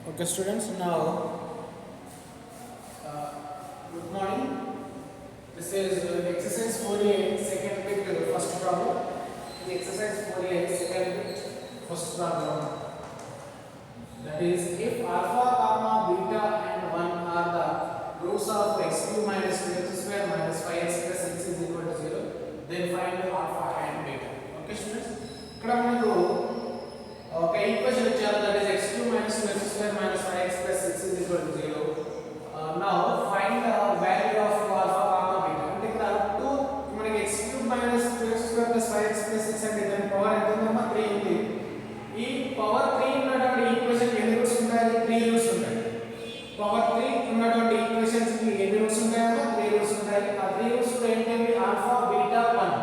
Okay, students, now good morning. This is exercise 48, second bit, first problem. The exercise 48, second bit, first problem. That is, if alpha, gamma, beta, and 1 are the roots of x cube minus 2x square minus 5x plus 6 is equal to 0, then find alpha and beta. Okay, students? ఇక్కడ మనకు ఒక equation ఇచ్చారు, that is x cube minus 2x square minus 5x plus 6 is equal to 0. Now find the value of alpha, gamma, beta. అంటే ఇక్కడ 2 మనకి x cube minus 2x square plus 5x plus 6 అంటే దాని power ఎంత ఉందమ్మా? 3 ఉంది. ఈ పవర్ 3 ఉన్నటువంటి ఈక్వేషన్ ఎన్ని రూట్స్ ఉంటాయి? 3 రూట్స్ ఉంటాయి. పవర్ 3 ఉన్నటువంటి ఈక్వేషన్స్ కి ఎన్ని రూట్స్ ఉంటాయమ్మా? 3 రూట్స్ ఉంటాయి. ఆ 3 రూట్స్ లో ఏంటంటే ఆల్ఫా, బీటా, 1.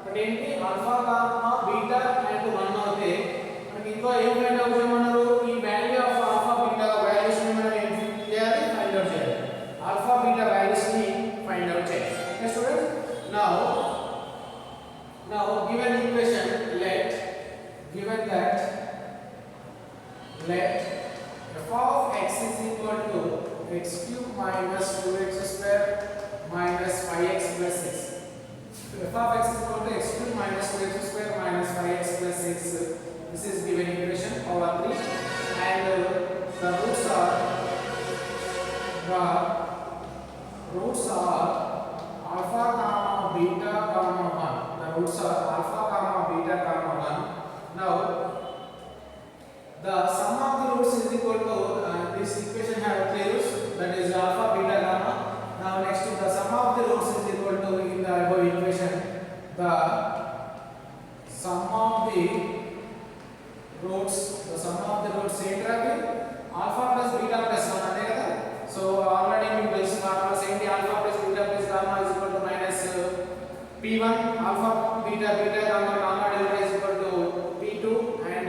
అంటే ఏంటి? ఆల్ఫా, గామా, బీటా అండ్ 1 అవుతే మనకి ఇంకా ఏం ఫైండ్ అవుట్ చేయమన్నారు? ఈ value of alpha, beta values ని మనం ఏం చేయాలి? ఫైండ్ అవుట్ చేయాలి. ఆల్ఫా, బీటా వాల్యూస్ ని ఫైండ్ అవుట్ చేయాలి. Okay students, now given equation, given that let f of x is equal to x cube minus 2x square minus 5x plus 6. F of x is equal to x cube minus 2x square minus 5x plus 6. This is given equation power 3, and the roots are alpha, gamma, beta, gamma 1. The roots are alpha, gamma, beta, gamma 1. Now the sum of the roots is equal to this equation have 3 roots, that is alpha, beta, gamma. Now next the sum of the roots is equal to, in the above equation, the sum of the roots ఏంటి? alpha plus beta plus 1 అంతే కదా. So already మీకు తెలిసిన formulas ఏంటి? alpha plus beta plus gamma is equal to minus p1 alpha beta gamma is equal to p2, and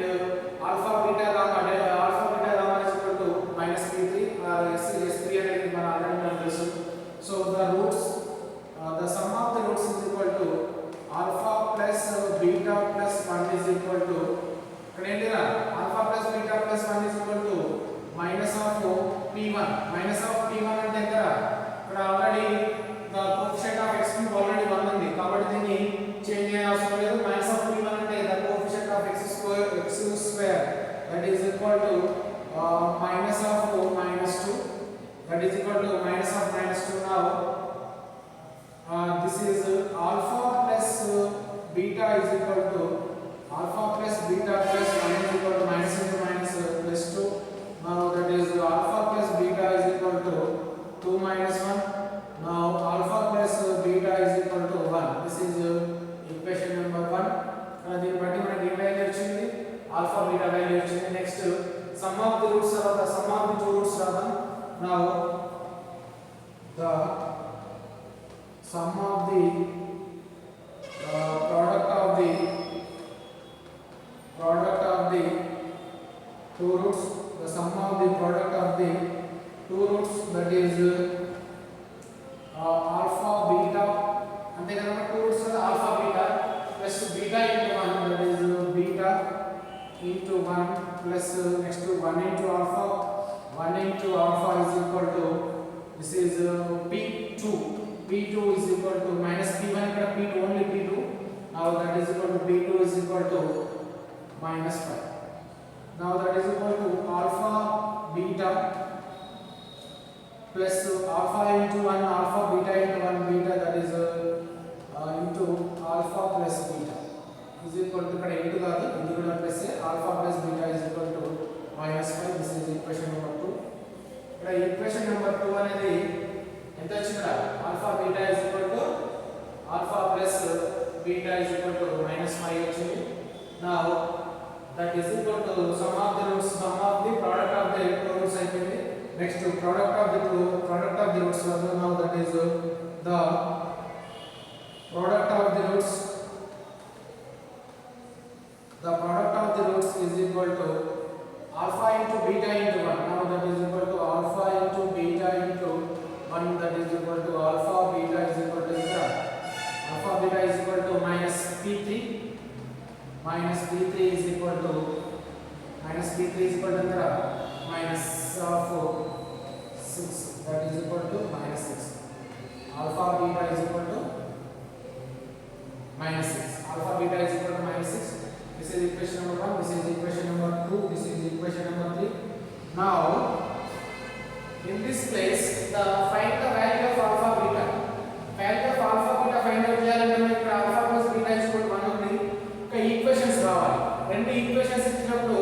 alpha beta gamma is equal to minus p3 or s3 అనేది మన already మనం తెలుసు. So the sum of the roots is equal to alpha plus beta plus 1 is equal to, ఇక్కడ ఏంటిరా? alpha plus beta plus 1 is equal to minus of p1. minus of p1 అంటే ఎంత? ఇక్కడ already the coefficient of x cube already 1 ఉంది కాబట్టి దీన్ని change చేయాల్సిన అవసరం లేదు. minus of p1 అంటే the coefficient of x square that is equal to minus of minus 2, that is equal to minus of minus 2. Now this is alpha plus beta is equal to alpha plus beta plus 1 is equal to minus into minus plus 2. Now that is alpha plus beta is equal to 2 minus 1. Now alpha plus beta is equal to 1. This is equation number 1. దీన్ని బట్టి మనకి ఏ value వచ్చింది? alpha beta value వచ్చింది. Next sum of the roots are the sum of the two roots రాద్దాం. Now the sum of the product of the two roots, the sum of the product of the two roots, that is alpha beta, ante kada two roots are alpha beta plus beta into 1, that is beta into 1 plus next to 1 into alpha is equal to, this is p2 is equal to minus p1, ikkada p2 only p2. Now that is equal to p2 is equal to minus 5. Now that is equal to alpha beta plus alpha into 1 alpha beta into 1 beta, that is into alpha plus beta is equal to, ikkada into kaadu ఇది కూడా plus alpha plus beta is equal to minus 5. This is equation number 2. ఇక్కడ equation number 2 అనేది ఎంత వచ్చిందా? alpha beta is equal to alpha plus beta is equal to minus 5 వచ్చింది. Now that is equal to sum of the product of the roots అయిపోయింది. Next product of the roots. Now that is the product of the roots is equal to alpha into beta into 1. Now that is equal to alpha into beta into 1, that is equal to alpha beta is equal to minus p3 is equal to minus p3 is equal to minus of 6, that is equal to minus 6. Alpha beta is equal to minus 6. Alpha beta is equal to minus 6. This is equation number 1, this is equation number 2, this is equation number 3. Now in this place find the value of alpha beta. Value of alpha beta find out చేయాలంటే మనకి alpha plus beta is equal to 1 ఉంది. ఒక equations రావాలి. రెండు equations ఇచ్చినప్పుడు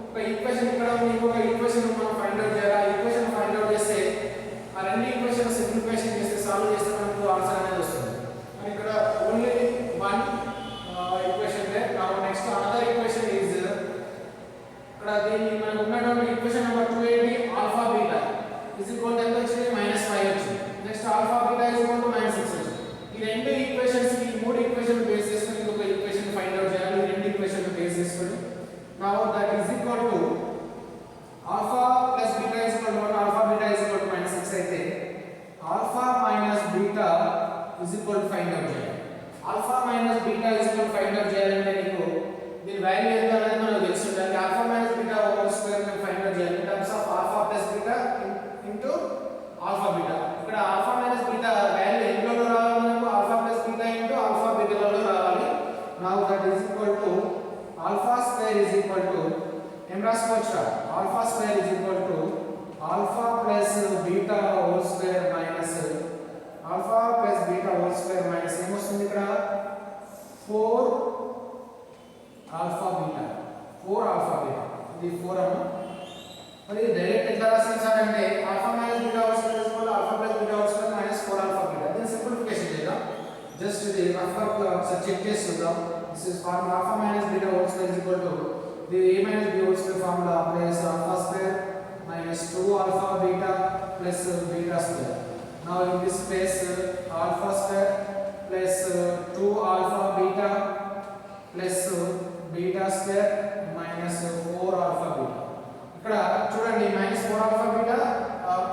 ఒక equation ఇక్కడ ఉంది, ఇంకొక ఈక్వేషన్ మనం ఫైండ్ అవుట్ చేయాలి. ఆ ఈక్వేషన్ ఫైండ్ అవుట్ చేస్తే ఆ రెండు ఈక్వేషన్ సింప్లిఫికేషన్ చేస్తే సాల్వ్ చేస్తే మనకు ఆన్సర్ అనేది వస్తుంది. మరి ఇక్కడ only one equation they. Now next another equation is ఇక్కడ దీన్ని మనకు ఉన్నటువంటి ఈక్వేషన్ నెంబర్ 2 ఏంటి? Alpha beta is equal to ఎంత వచ్చింది? -5 వచ్చింది. Next alpha beta is equal to -6 వచ్చింది. ఈ రెండు ఈక్వేషన్స్ కి మూడు ఈక్వేషన్ బేస్ చేసుకొని ఇంకొక ఈక్వేషన్ ఫైండ్ అవుట్ చేయాలి. ఈ రెండు ఈక్వేషన్ బేస్ చేసుకొని now that is equal to alpha plus beta is equal to 1, alpha beta is equal to -6 అయితే alpha minus beta is equal to find out చేయాలి. alpha minus beta is equal to find out చేయాలంటే నీకు దీని value ఎంత అనేది మనకు తెలిసి ఉండాలి. alpha minus beta whole square ని ఫైండ్ అవుట్ చేయాలి in terms of alpha plus beta into alpha beta. ఇక్కడ alpha minus beta వాల్యూ ఎందులో రావాలి? మనకు alpha plus beta into alpha beta లో రావాలి. now that is equal to alpha square is equal to m రాసుకోవచ్చా? alpha square is equal to alpha plus beta whole square minus alpha plus beta whole square minus ఏమొస్తుంది ఇక్కడ? 4 alpha beta, 4 alpha beta. ఇది 4 అన్న. మరి direct ఎట్లా రాస్తాం sir అంటే alpha minus beta whole square is equal to alpha plus beta whole square minus 4 alpha beta. దీన్ని simplification చేద్దాం. జస్ట్ ఇది రఫ్ వర్క్ ఒకసారి చెక్ చేసి చూద్దాం. This is formula alpha minus beta whole square is equal to the a minus b whole square formula plus alpha square minus 2 alpha beta plus beta square. Now in this place alpha square plus 2 alpha beta plus beta square minus 4 alpha beta. ఇక్కడ చూడండి -4 alpha beta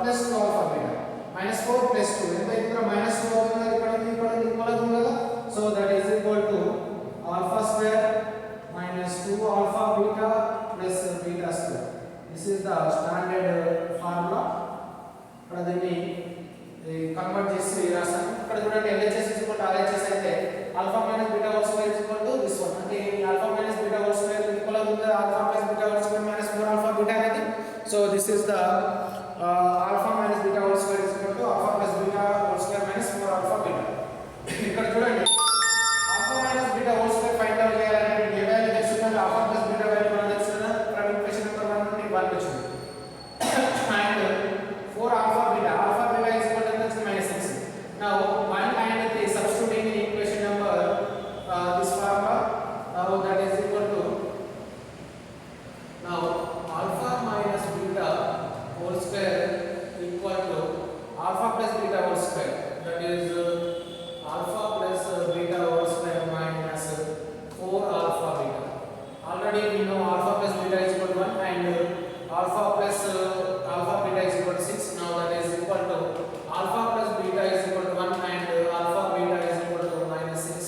plus 2 alpha beta -4 plus 2 ఎంత ఇక్కడ -2 అవుతుంది ఇక్కడ equal అవుతుంది కదా. So that is equal to alpha square minus 2 alpha beta plus beta square. This is the standard formula. ఇక్కడ దీన్ని కన్వర్ట్ చేసి రాస్తాను. ఇక్కడ చూడండి LHS is equal to RHS అయితే alpha minus beta whole square is equal to this one. అంటే alpha minus beta whole square equal అవుతుంది alpha plus beta whole square minus 4 alpha beta అనేది. So this is the alpha minus beta whole square is equal to alpha plus beta whole square minus 4 alpha beta. ఇక్కడ చూడండి alpha minus beta whole square find out చేయాలంటే ఏ value తెలుసుకుంటే alpha plus beta value మనం తెలుసుకున్నా. ఇక్కడ equation number 1 నుండి 1 వచ్చింది. and 4 alpha beta is equal to -6. now 1 and 3 substituting in equation number this formula, now that is equal to now alpha minus beta whole square equal to alpha plus beta whole square, that is alpha plus beta whole square minus 4 alpha beta. Already we know alpha plus beta is equal to 1 and alpha plus alpha beta is equal to 6. now that is equal to alpha plus beta is equal to 1 and alpha beta is equal to -6.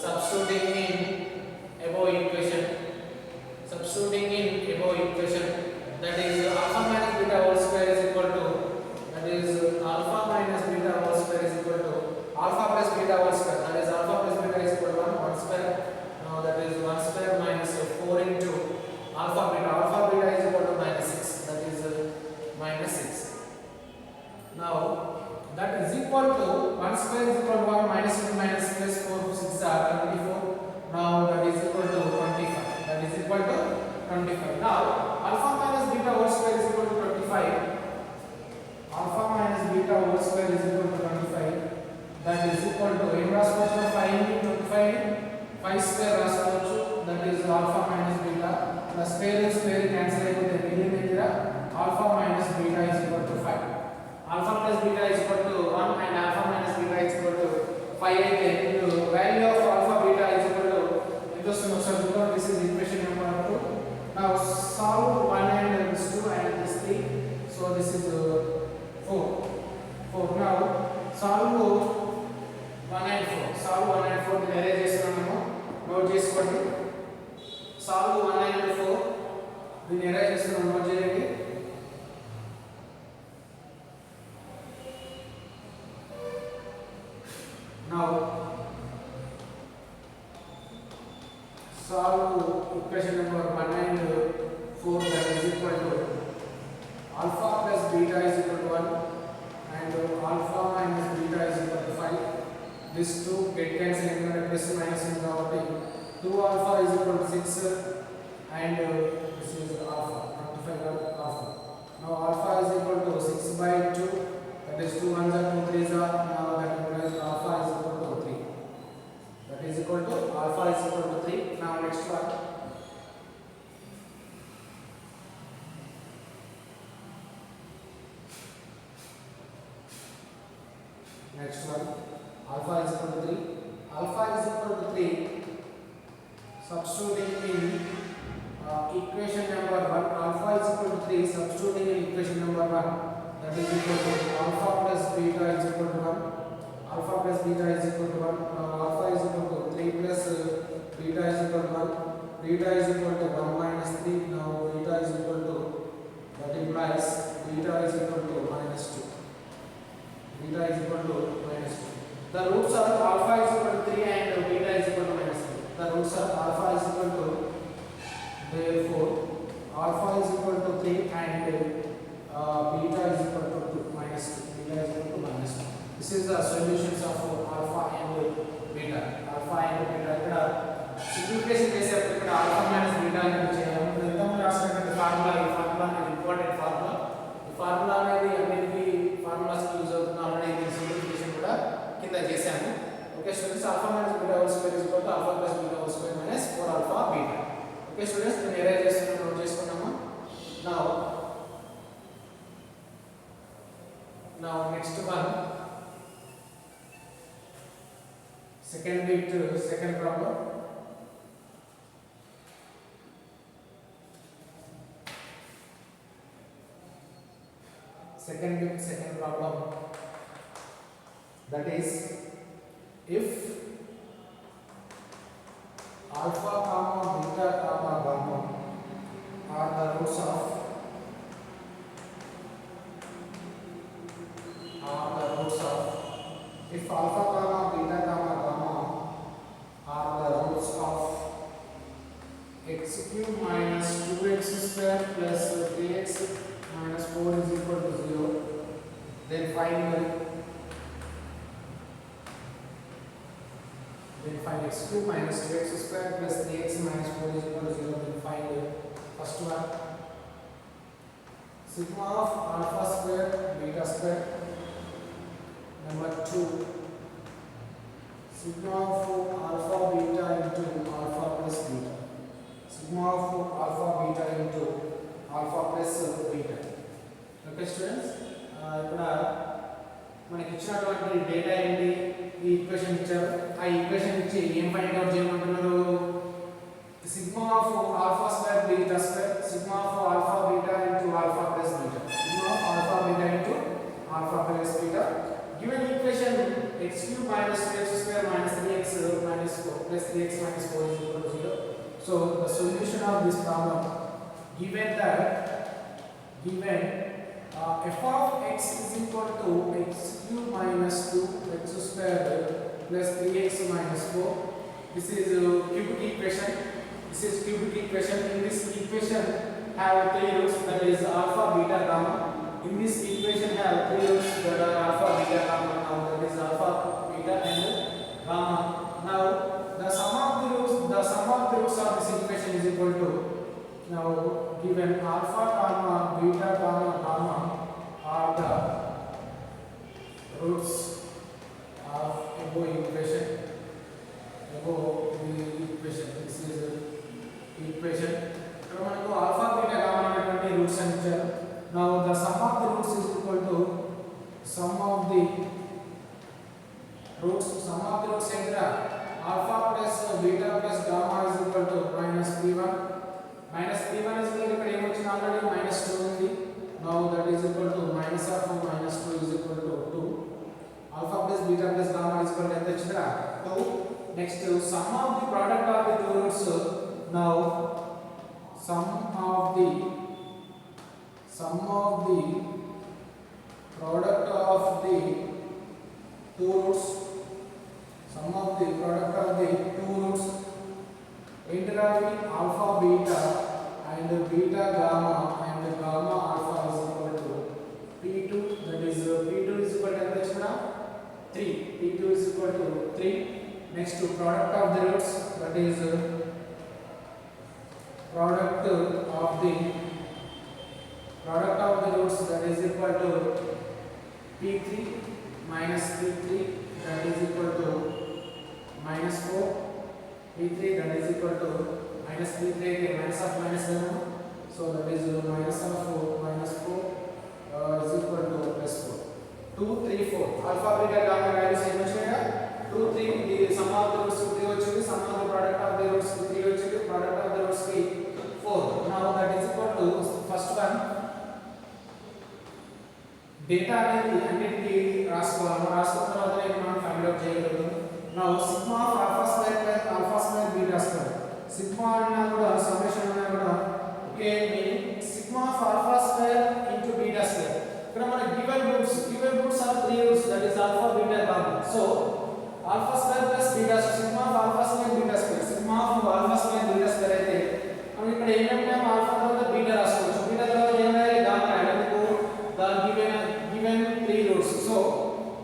substituting in above equation that is alpha minus beta whole square is equal to that is alpha minus beta whole square is equal to alpha plus beta whole square, that is alpha plus beta is equal to 1 square. now that is 1 square minus 4 into alpha beta is equal to -6, that is -6. now that is equal to 1 square is equal to 1 minus 2 minus plus 4 6 are 24. now that is equal to 25, that is equal to 25. now alpha minus beta whole square is equal to 25. alpha minus beta whole square is equal to 25, that is equal to m రాసుకోవచ్చు 5 into 25 5 square రాసుకోవచ్చు, that is alpha minus beta plus square cancel అయిపోతే మిగిలిన దగ్గర alpha minus beta is equal to 5. alpha plus beta is equal to 1 and alpha minus beta is equal to 5 అయితే ఇప్పుడు value of alpha beta is equal to ఎంత వస్తుంది ఒకసారి చూద్దాం. this is equation number 2. now solve 1 and this 2 and this 3. so this is 4. now solve 1 and 4. solve 1 and 4 ని arrange చేస్తున్నాము, note చేసుకోండి. solve 1 and 4 దీన్ని అరేంజ్ చేస్తున్నాము, నోట్ చేయండి. solve equation number 1 and 4, that is equal to alpha plus beta is equal to 1 and alpha minus beta is equal to 5. These two get cancelled and plus minus in the 2 alpha is equal to 6 and this is alpha 25 alpha. Now alpha is equal to 6 by 2, that is 2 ones are 2 threes are, now that implies alpha is equal to 3. That is equal to alpha is equal to 3. Now next one. Next one, alpha is equal to 3. Alpha is equal to 3. Substituting in equation number 1, alpha is equal to 3. Substituting in equation number 1, that is equal to alpha plus beta is equal to 1. Alpha plus beta is equal to 1. Now alpha is equal to 3 plus beta is equal to 1. Beta is equal to 1 minus 3. Now beta is equal to, that implies beta is equal to minus 2. Beta is equal to minus 2. The roots are alpha is equal to 3 and beta is equal to minus 3. The roots are alpha is equal to, therefore alpha is equal to 3 and beta is equal to 2 minus 2. Beta is equal to minus 2. This is the solutions of alpha and beta. Alpha and beta. ఇక్కడ simplification చేసేటప్పుడు ఇక్కడ alpha minus beta అనేది చేయాలి. ఇంతకుముందు రాసినటువంటి formula, ఈ formula అనేది important formula. ఈ ఫార్ములా అనేది అన్నిటికీ ఫార్ములాస్ యూజ్ అవుతుంది. ఆల్రెడీ సింప్లిఫికేషన్ కూడా కింద చేశాను. Okay students, alpha minus beta whole square is equal to alpha plus beta whole square minus 4 alpha beta. Okay students, నేను ఎరేజ్ చేస్తున్నాను, నోట్ చేసుకున్నాము. Now next one, second bit, second problem. Second bit, second problem, that is if alpha comma beta comma gamma are the roots of if alpha comma beta comma gamma are the roots of x cube minus 2x square plus 3x minus 4 is equal to 0, then find x cube minus 2x square plus 3x minus 4 is equal to 0. Then find first one, sigma of alpha square beta square. Number 2, sigma of alpha beta into alpha plus beta. Sigma of alpha beta into alpha plus beta. Okay students, ఇక్కడ మనకి ఇచ్చినటువంటి data ఏంటి, ఈ equation ఇచ్చారు. ఆ equation ఇచ్చి ఏం find out చేయమంటున్నారు, sigma of alpha square beta square, sigma of alpha beta into alpha plus beta, sigma of alpha beta into alpha plus beta. Given equation x cube minus 2x square minus 3x minus 4 plus 3x minus 4 is equal to 0. So the solution of this problem, given f of x is equal to x cube minus 2x square plus 3x minus 4. This is cubic equation. In this equation have three roots, that is alpha, beta, gamma. In this equation have three roots, that are alpha, beta, gamma. Now that is alpha, beta and gamma. Now the sum of the roots of this equation is equal to, now given alpha comma beta comma gamma are the roots of above equation. This is equation. ఇక్కడ మనకు alpha, beta, gamma అనేటువంటి roots అని ఇచ్చారు. Now the sum of the roots is equal to sum of the roots ఏంటిరా, alpha plus beta plus gamma is equal to minus 3 1. Minus 3 1 is equal to ఇక్కడ ఏమొచ్చింది, already minus 2 ఉంది. Now that is equal to minus of minus 2 is equal to 2. Alpha plus beta plus gamma is equal to ఎంత వచ్చిందిరా, 2. Next, sum of the product of the two roots. Now sum of the product of the two roots, ఏంటిరా beta gamma and gamma alpha is equal to P2, that is P2 is equal to how much? 3. P2 is equal to 3. Next to product of the roots, that is product of the roots, that is equal to P3 minus P3, that is equal to minus 4. P3 that is equal to minus P3 minus of minus 1. So that is minus of 4 minus 4 is equal to plus 4. 2, 3, 4. Alpha, beta, gamma values same వచ్చాయా? 2, 3 the sum of the roots 3 వచ్చింది, sum of the product of the roots 3 వచ్చింది, product of the roots 4. Now that is equal to first one data అనేది అన్నిటికీ రాసుకోవాలి. రాసుకున్న తర్వాత మనం find out చేయగలుగుతాం. Now sigma of alpha square plus alpha square beta square. Sigma అన్నా కూడా సమ్మేషన్ అన్నా కూడా okay meaning sigma of alpha square into beta square. ఇక్కడ మన given roots are 3 roots, that is alpha, beta, gamma. So alpha square plus beta square, sigma of alpha square beta square, sigma of alpha square beta square అయితే మనం ఇక్కడ ఏంటంటే alpha తర్వాత beta రాసుకోవచ్చు. beta తర్వాత ఏం రాయాలి? gamma రాయాలి. the given 3 roots. So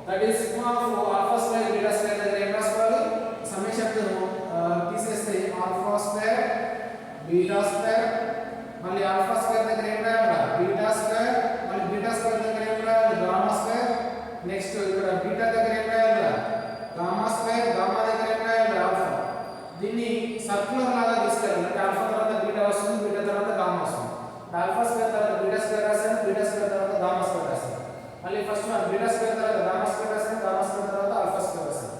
that is sigma of alpha square beta square దగ్గర ఏం రాసుకోవాలి? సమ్మేషన్ తీసేస్తే alpha square beta square మళ్ళీ alpha square దగ్గర ఏం రాయాలి? beta square మళ్ళీ beta square దగ్గర ఏం రాయాలి? gamma square. నెక్స్ట్ ఇక్కడ beta దగ్గర ఏం రాయాలి? gamma square, gamma దగ్గర ఏం రాయాలి? alpha. దీన్ని సర్క్యులర్ లాగా తీసుకెళ్ళాలి. అంటే alpha తర్వాత beta వస్తుంది, beta తర్వాత gamma వస్తుంది. alpha square తర్వాత beta square రాసాను, beta square తర్వాత gamma square రాసాను. మళ్ళీ ఫస్ట్ వన్ beta square తర్వాత gamma square రాసాను, gamma square తర్వాత alpha square రాసాను.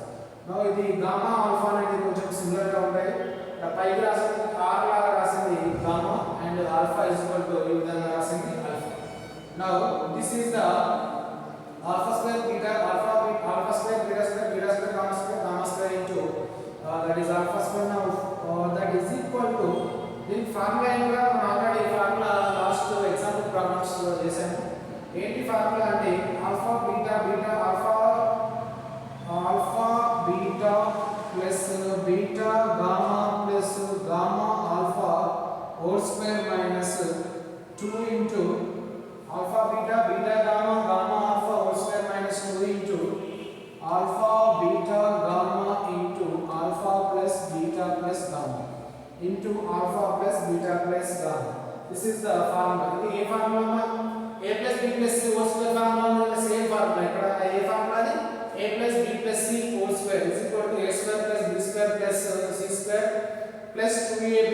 నో ఇది gamma alpha అనేది కొంచెం సిమిలర్ గా ఉంటాయి. ఇక్కడ పైకి రాసింది r లాగా రాసింది gamma and alpha is equal to ఈ విధంగా రాసింది alpha. Now this is the alpha square beta square beta square gamma square into that is alpha square. Now that is equal to దీని ఫార్ములా ఏంటో మనం already formula last example problems లో చేశాము. ఏంటి formula అంటే alpha beta plus beta gamma plus gamma alpha whole square minus 2 into alpha beta gamma alpha whole square minus 2 into alpha beta gamma into alpha plus beta plus gamma into alpha plus beta plus gamma. This is the formula. ఇది ఏ formula? a plus b plus c whole square formula ఉన్న same formula. ఇక్కడ ఏ formula అది? a plus b plus c whole square is equal to a square plus b square plus c square plus 2ab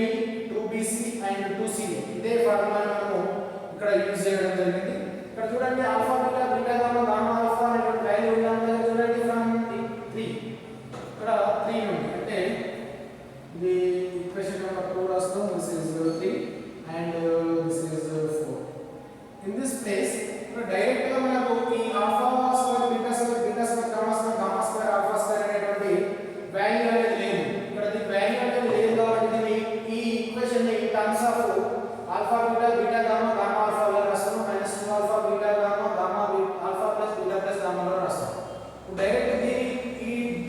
2bc and 2ca. ఇదే formula మనము ఇక్కడ use చేయడం జరిగింది. ఇక్కడ చూడండి ఆల్ఫా బీటా గామా ఆల్ఫా అనే వాల్యూ ఉన్నది చూడండి ఫ్రమ్ 3. ఇక్కడ 3 ఉంది. అంటే ఇది equation number 2 రాస్తాం. this is 3 and this is 4. in this place direct గా మనకు ఈ alpha square beta square gamma square alpha square అనేటువంటి వాల్యూ అనేది లేదు. ఇక్కడ ది వాల్యూ అనేది లేదు కాబట్టి దీన్ని ఈ ఈక్వేషన్ ని in terms of alpha beta gamma alpha గా రాస్తాం. -2 alpha beta gamma alpha plus beta plus gamma లో రాస్తాం. డైరెక్ట్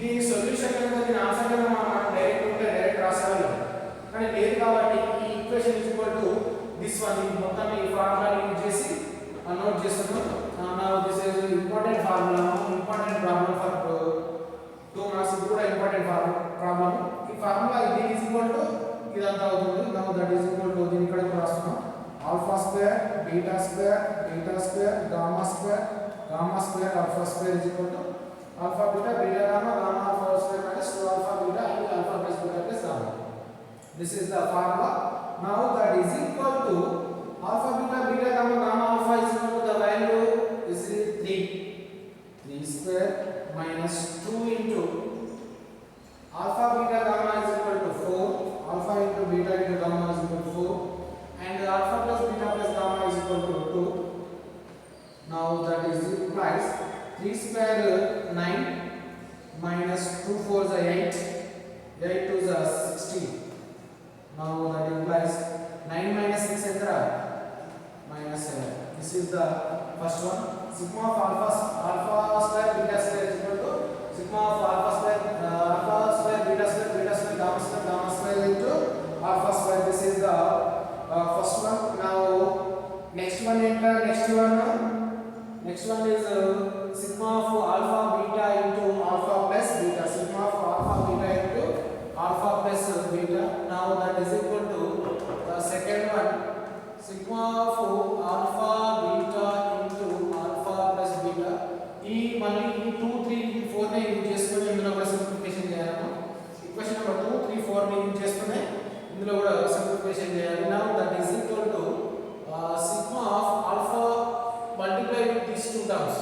దీని సొల్యూషన్ అనేది దీని ఆన్సర్ గా మనం డైరెక్ట్ రాసేవాళ్ళం. కానీ లేదు కాబట్టి ఈ equation is equal to this one. ఈ మొత్తం ఈ ఫార్ములా యూజ్ చేసి నోట్ చేస్తున్నాం. Now this is important formula, important problem for 2 marks. ఇది కూడా ఇంపార్టెంట్ ప్రాబ్లం. ఈ ఫార్ములా ఇది ఇస్ ఈక్వల్ టు ఇదంతా అవుతుంది. Now that is equal to దీని ఇక్కడ కూడా రాస్తున్నాం. Alpha square beta square gamma square alpha square is equal to alpha beta gamma alpha square minus 2 alpha beta and alpha plus beta plus gamma. This is the formula. Now that is equal to alpha beta gamma alpha is equal to the value is 3 square minus 2 into alpha beta gamma is equal to 4. Alpha into beta into gamma is equal to 4 and alpha plus beta plus gamma is equal to 2. Now that is implies 3 square 9 minus 2 4s are 8 2s are 16. Now that implies 9 minus 6 enter minus 7. This is the first one. Sigma of alpha square beta square is equal to sigma of alpha square beta square gamma square into alpha square. This is the first one. Now next one enter. Next one is sigma of alpha beta into alpha plus beta. Sigma of alpha beta into alpha plus beta. Now that is equal to the second one. Sigma of alpha beta into alpha plus beta. ఈ మళ్ళీ ఈ 2 3 4 ని use చేసుకొని ఇందులో కూడా simplification చేయాలి. Equation number 2 3 4 ని use చేసుకొని ఇందులో కూడా సింప్లిఫికేషన్ చేయాలి. Now that is equal to sigma of alpha multiply with these two terms.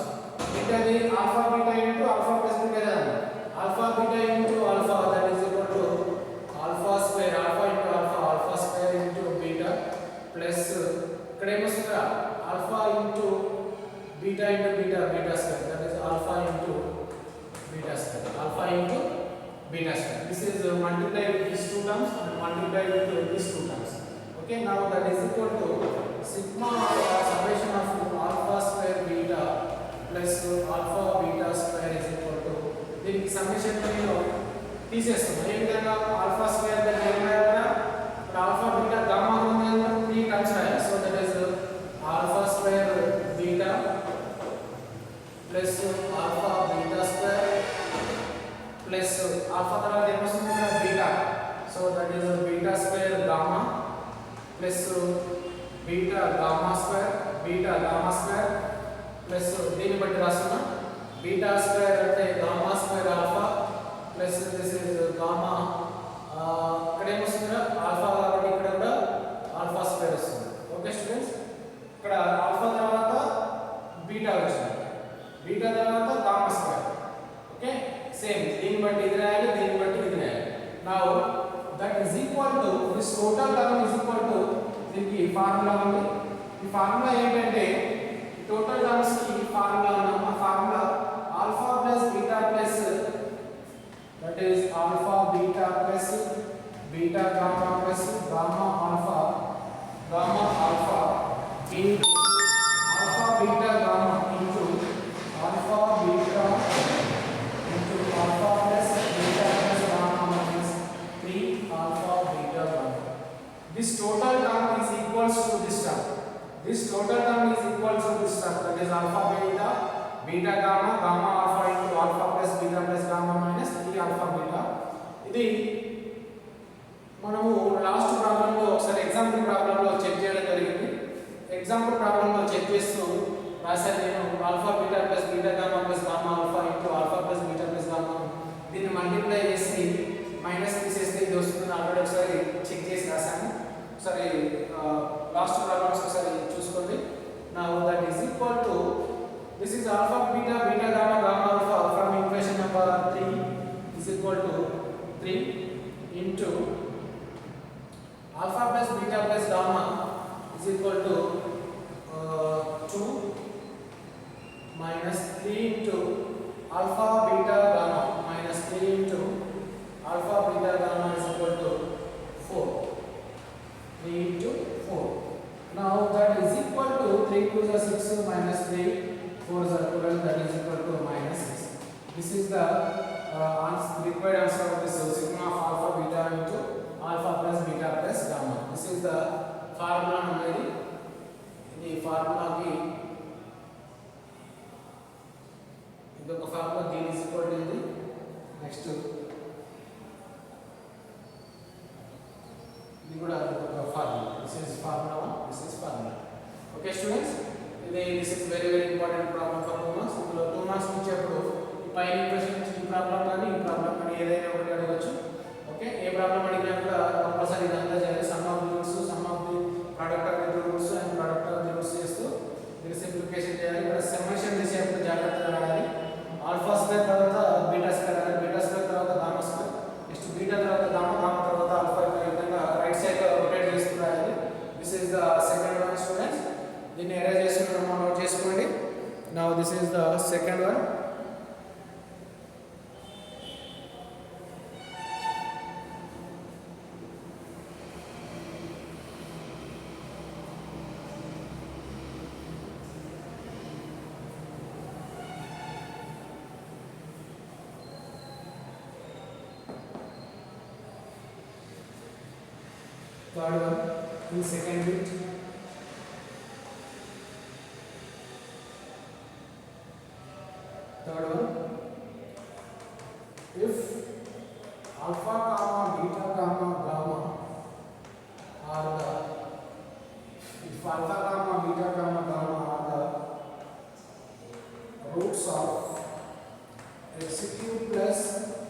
It is alpha beta into alpha plus beta. Alpha beta into alpha, that is equal to alpha square, alpha into alpha, alpha square into beta plus ఇక్కడ ఏమొస్తుందా alpha into beta into beta, beta square, that is alpha into beta square, alpha into beta square. This is multiply with these two terms and multiply with these two terms. Okay, now that is equal to sigma summation of alpha square beta plus alpha beta square is equal to దీనికి summation నేను తీసేస్తాను. ఏ విధంగా alpha square దగ్గర ఏమైనా alpha beta gamma ఉంది 3 terms రాయాలి. So that is alpha square beta plus alpha beta square plus alpha తర్వాత ఏమొస్తుంది ఇక్కడ beta. So that is beta square gamma plus beta gamma square plus దీన్ని బట్టి రాస్తున్నా బీటా స్క్వేర్ అంటే gamma square alpha plus this is gamma ఇక్కడ ఏమొస్తుంది alpha కాబట్టి ఇక్కడ కూడా ఆల్ఫా స్క్వేర్ వస్తుంది. ఓకే స్టూడెంట్స్, ఇక్కడ ఆల్ఫా తర్వాత బీటా వచ్చింది, బీటా తర్వాత గామా స్క్వేర్. ఓకే, సేమ్ దీన్ని బట్టి ఇది రాయాలి, దీన్ని బట్టి ఇది రాయాలి. Now that is equal to this total term is equal to దీనికి ఫార్ములా ఉంది. ఈ ఫార్ములా ఏంటంటే టోటల్ టర్మ్స్ కి ఫార్ములా ఉంది. ఆ formula alpha plus beta plus that is alpha beta plus beta gamma plus gamma alpha into alpha beta gamma into alpha beta into alpha plus beta plus gamma minus 3 alpha beta gamma. This total term is equals to this term. This total term is equals to this term, that is alpha beta, beta gamma, gamma alpha into alpha plus beta plus gamma minus 3 alpha beta. ఇది మనము last problem లో ఒకసారి example problem లో check చేయడం జరిగింది. Example problem లో check చేస్తూ రాశాను నేను alpha beta plus beta gamma plus gamma alpha into alpha plus beta plus gamma. దీన్ని మల్టిప్లై చేసి మైనస్ తీసేస్తే ఇది వస్తుంది. ఆల్రెడీ ఒకసారి చెక్ చేసి రాశాను. ఒకసారి లాస్ట్ ప్రాబ్లమ్స్ ఒకసారి చూసుకోండి. Now that is equal to this is alpha beta beta gamma gamma alpha from equation number 3 is equal to 3 into alpha plus beta plus gamma is equal to 2 minus 3 into alpha beta gamma minus 3 into alpha beta gamma is equal to 4. 3 into 4. Now that is equal to 3 2 is 6 minus 3 4 is 12, that is equal to minus 6. This is the required answer of this sigma of alpha beta into alpha plus beta plus gamma. This is the formula number. The formula ki ఇదొక formula దీని is equal to ఇది. Next ఇది కూడా ఒక formula. This is formula 1, this is formula. Okay students, this is very important problem for 2 marks. ఇందులో 2 marks ఇచ్చేప్పుడు పైన equation నుంచి ఈ ప్రాబ్లం కానీ ఈ ప్రాబ్లం కానీ ఏదైనా ఒకటి అడగచ్చు. ఓకే, ఏ ప్రాబ్లం అడిగినా కూడా కంపల్సరీ ఇదంతా చేయాలి. Some of the roots, some of the product of the roots and product of the roots చేస్తూ దీన్ని సింప్లిఫికేషన్ చేయాలి. ఇక్కడ సమ్మేషన్ చేసేప్పుడు జాగ్రత్తగా రాయాలి. ఆల్ఫా స్క్వేర్ తర్వాత బీటా స్క్వేర్ అంటే బీటా స్క్వేర్ తర్వాత గామా స్క్వేర్, నెక్స్ట్ బీటా తర్వాత గామా, గామా తర్వాత ఆల్ఫా, ఈ విధంగా రైట్ సైడ్ రొటేట్ చేస్తూ రాయాలి. This is the second one students. దీన్ని అరేంజ్ చేసుకుని నోట్ చేసుకోండి. Now this is the second one. Third one. in second bit. Third one, if alpha comma beta comma gamma are the, if alpha comma beta comma gamma are the roots of x cube plus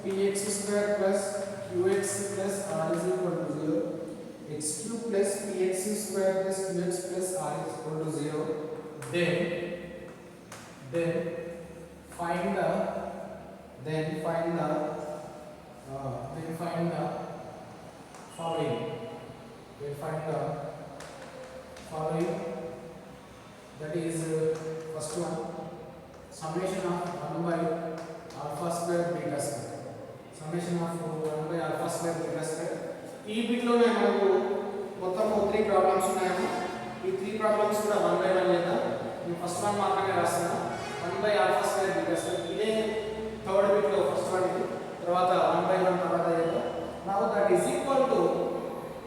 px square plus qx plus r is equal to 0, x cube plus px square plus qx plus r is equal to 0, then find the following. We find the following. That is first one, summation of 1 by alpha square beta square. Summation of 1 by alpha square beta square. ఈ bit లోనే మనకు మొత్తం 3 problems ఉన్నాయి. ఈ 3 problems కూడా 1 by 1 చేద్దాం. నేను first one మాత్రమే రాస్తాను. 1 by alpha square beta square. ఇదే థర్డ్ బిట్ లో ఫస్ట్ వన్ ఇది. తర్వాత 1 by 1 తర్వాత చేద్దాం. Now that is equal to,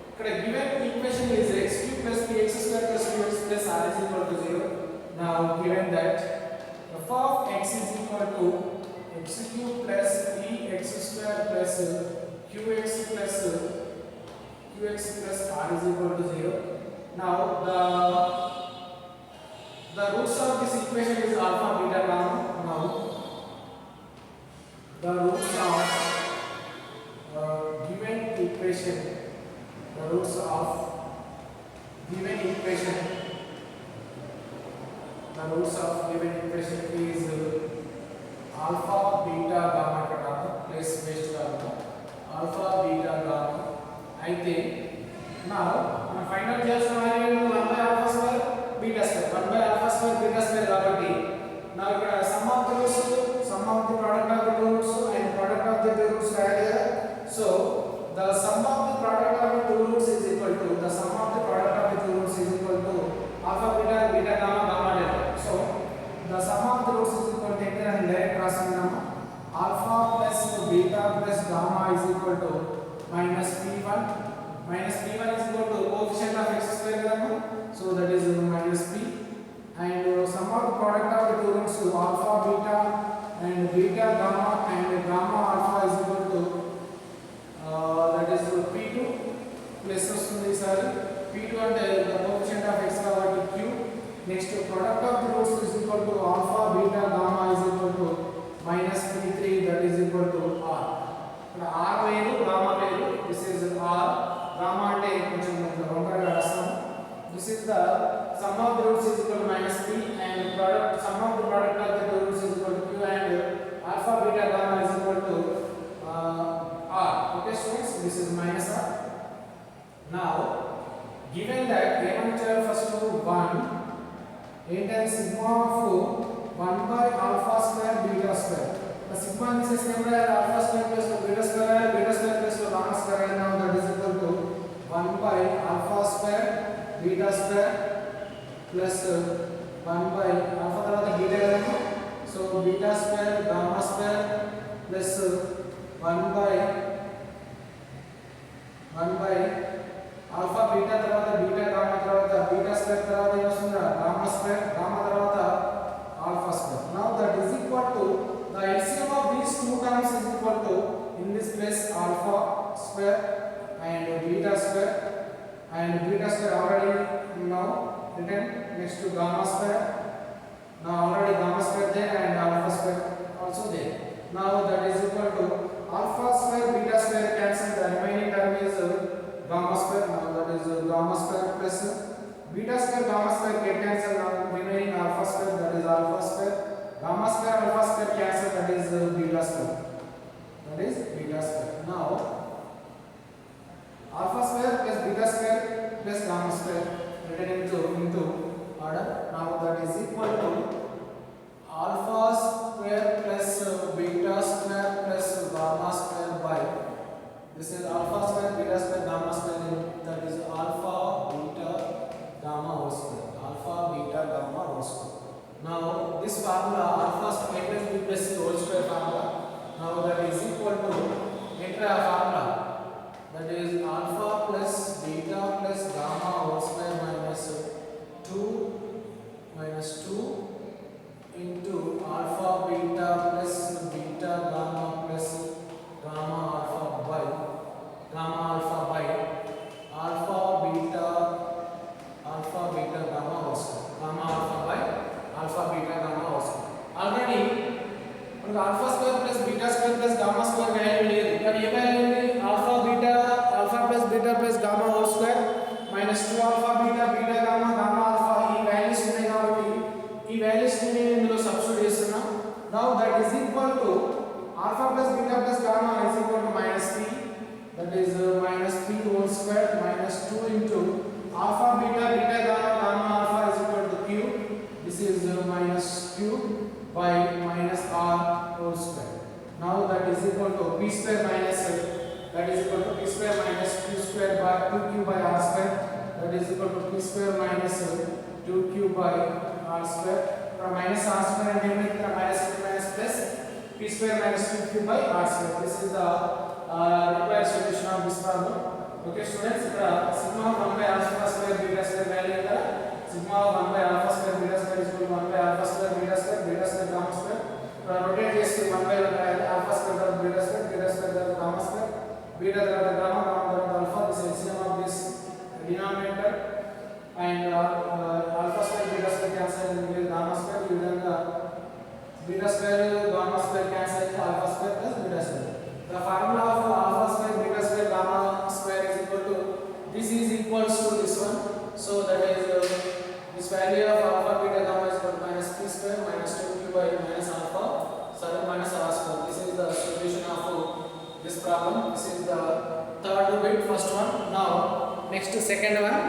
ఇక్కడ given equation is x cube plus px square plus qx plus r is equal to 0. Now given that f of x is equal to x cube plus px square plus qx plus r is equal to 0. Now the roots of this equation is alpha, beta, gamma. Now the roots of given equation, the roots of given equation, the roots of given equation is alpha, beta, gamma kata place based gamma, alpha, beta, gamma. అయితే now మనం find out చేయాల్సిన value 1 by alpha square beta square, 1 by alpha square beta square కాబట్టి నా ఇక్కడ sum of the roots, sum of the product of the two roots and product of the two roots రాయాలి కదా. So the sum of the product of the two roots is equal to, the sum of the product of the two roots is equal to alpha, beta, beta, gamma, gamma delta. So the sum of the roots is equal to enter and direct రాస్తున్నాము. Alpha plus beta plus gamma is equal to minus p1. Minus p1 is equal to coefficient of x square gamma. So that is minus p. And sum of the product of the two roots alpha, beta and beta, gamma and gamma alpha is equal to that is p2 plus వస్తుంది sir. p2 అంటే the coefficient of x కాబట్టి q. Next product of the roots is equal to alpha, beta, gamma is equal to minus p3, that is equal to r. ఇక్కడ r వేరు gamma వేరు. This is r. Gamma అంటే కొంచెం రొంబగా రాస్తాము. This is the sum of the roots is equal to minus p and sum of the product of the two roots is equal to q and alpha, beta, gamma is equal to r. Okay students, this is minus r. Now given that ఏమంటారు first 1 ఏంటంటే sigma of 1 by alpha square beta square. The sigma తీసేస్తే ఏం రాయాలి? alpha square plus beta square రాయాలి, beta square plus gamma square రాయాలి. Now that is equal to 1 by alpha square beta square plus 1 by alpha తర్వాత beta కదా. So beta square gamma square plus 1 by alpha beta తర్వాత beta gamma తర్వాత beta square తర్వాత ఏమొస్తుందా gamma square, gamma తర్వాత alpha square. Now that is equal to the LCM of these two terms is equal to, in this place alpha square and beta square, and beta square already now written. Next to gamma square, now already gamma square there and alpha square also there. Now that is equal to alpha square beta square cancel, the remaining term is gamma square. Now that is gamma square plus beta square gamma square get cancel. Now remaining alpha square, that is alpha square. Gamma square alpha square cancel, that is beta square, that is beta square. Now alpha square plus beta square plus gamma square written into order. Now that is equal to alpha square plus beta square plus gamma square by, this is alpha square beta square gamma square, that is alpha beta gamma whole square, alpha beta gamma whole square. Now this formula alpha square plus b plus c whole square formula, now that is equal to enter a formula, that is alpha plus beta plus gamma p square minus that is equal to p square minus q square by 2q by r square, that is equal to p square minus 2q by r square. From minus r square and minus into minus plus p square minus 2q by r square. This is the required solution of this problem. Okay students, sigma of 1 by alpha square beta square value sigma of 1 by alpha square beta square is equal to 1 by alpha square beta square gamma square. Rotate చేస్తే 1 by alpha square తర్వాత beta square తర్వాత gamma square, beta తర్వాత gamma తర్వాత alpha. This is LCM of this denominator and alpha square beta square cancel and give gamma square. ఈ విధంగా beta square gamma square cancel అయితే alpha square plus beta square. The formula of alpha square beta square gamma square is equal to, this is equals to this one, so that is this value of alpha beta gamma is equal to minus p square minus 2q by minus alpha minus r square. This is the solution of this problem. This is the third bit, first one. Now next second one.